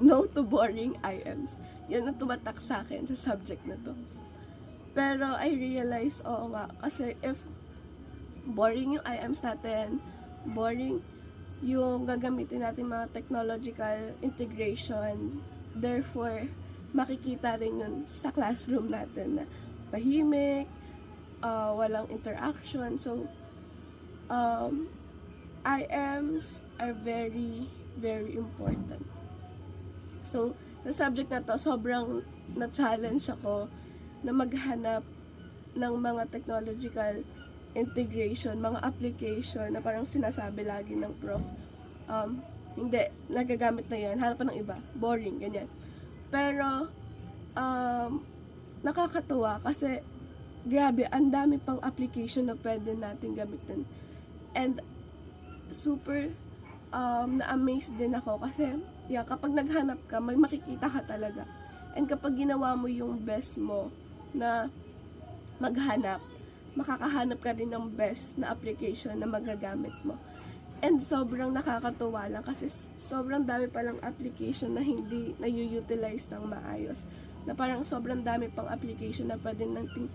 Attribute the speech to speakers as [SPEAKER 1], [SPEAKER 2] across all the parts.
[SPEAKER 1] no to boring IMs. Yan ang tumatak sa akin sa subject na to. Pero I realize, oo nga, kasi if boring yung IMs natin, boring yung gagamitin natin mga technological integration, therefore, makikita rin yun sa classroom natin na tahimik, walang interaction. So, IMs are very, very important. So, sa subject na to, sobrang na-challenge ako na maghanap ng mga technological integration, mga application na parang sinasabi lagi ng prof. Hindi, nagagamit na yan, hanap pa ng iba, boring, ganyan. Pero, nakakatuwa kasi, grabe, ang dami pang application na pwede natin gamitin. And, super, na-amaze din ako kasi, kapag naghanap ka, may makikita ka talaga. And kapag ginawa mo yung best mo na maghanap, makakahanap ka rin ng best na application na magagamit mo. And sobrang nakakatuwa lang kasi sobrang dami palang application na hindi na-utilize ng maayos. Na parang sobrang dami pang application na pwede nating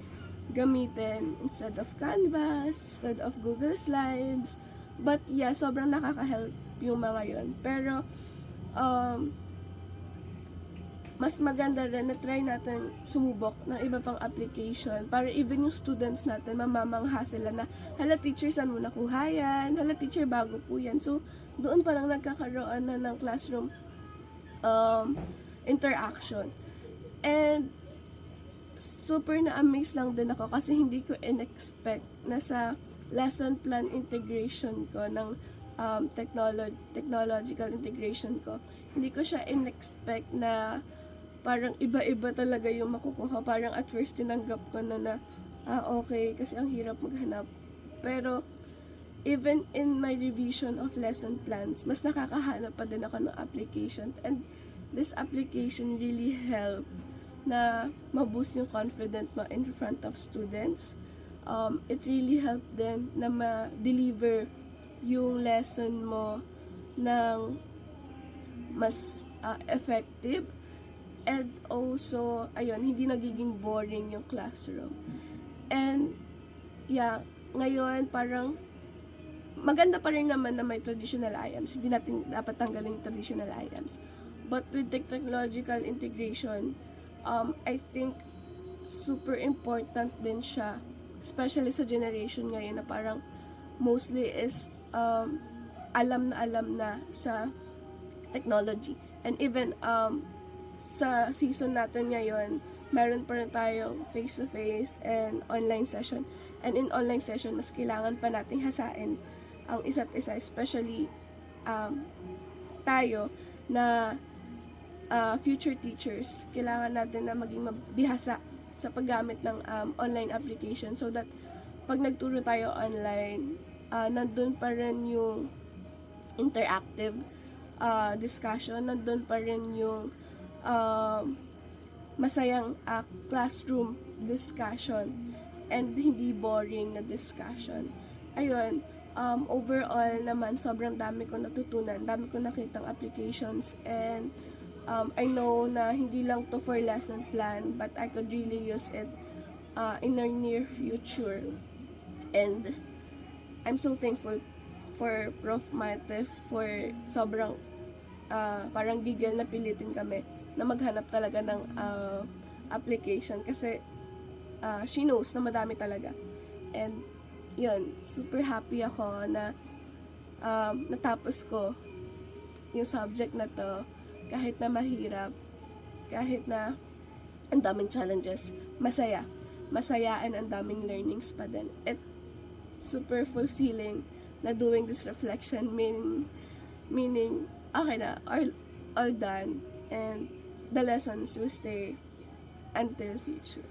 [SPEAKER 1] gamitin instead of Canvas, instead of Google Slides. But yeah, sobrang nakaka-help yung mga yon. Pero, mas maganda rin na try natin sumubok ng iba pang application para even yung students natin mamamangha sila na, hala teacher, saan mo nakuha yan? Hala teacher, bago po yan. So, doon parang nagkakaroon na ng classroom interaction. And, super na-amaze lang din ako kasi hindi ko in-expect na sa lesson plan integration ko ng technological integration ko, hindi ko siya in-expect na parang iba-iba talaga yung makukuha. Parang at first tinanggap ko na okay, kasi ang hirap maghanap. Pero, even in my revision of lesson plans, mas nakakahanap pa din ako ng application. And this application really helped na ma-boost yung confidence mo in front of students. It really helped din na ma-deliver yung lesson mo ng mas effective. And also, ayun, hindi nagiging boring yung classroom. And, yeah, ngayon parang maganda pa rin naman na may traditional IMs. Hindi natin dapat tanggalin yung traditional IMs. But with technological integration, I think super important din siya, especially sa generation ngayon na parang mostly is alam na sa technology. And even sa season natin ngayon, meron pa rin tayong face-to-face and online session. And in online session, mas kailangan pa nating hasain ang isa't isa, especially tayo na future teachers. Kailangan natin na maging mabihasa sa paggamit ng online application so that pag nagturo tayo online, nandun pa rin yung interactive discussion, nandun pa rin yung masayang classroom discussion and hindi boring na discussion. Ayun, overall naman sobrang dami ko natutunan, dami ko nakitang applications, and I know na hindi lang to for lesson plan, but I could really use it in our near future. And I'm so thankful for Prof. Marte for sobrang parang gigil na pilitin kami na maghanap talaga ng application kasi she knows na madami talaga. And yun, super happy ako na natapos ko yung subject na to kahit na mahirap, kahit na ang daming challenges, masaya and ang daming learnings pa din. It's super fulfilling na doing this reflection, meaning okay na, all done, and the lessons will stay until future.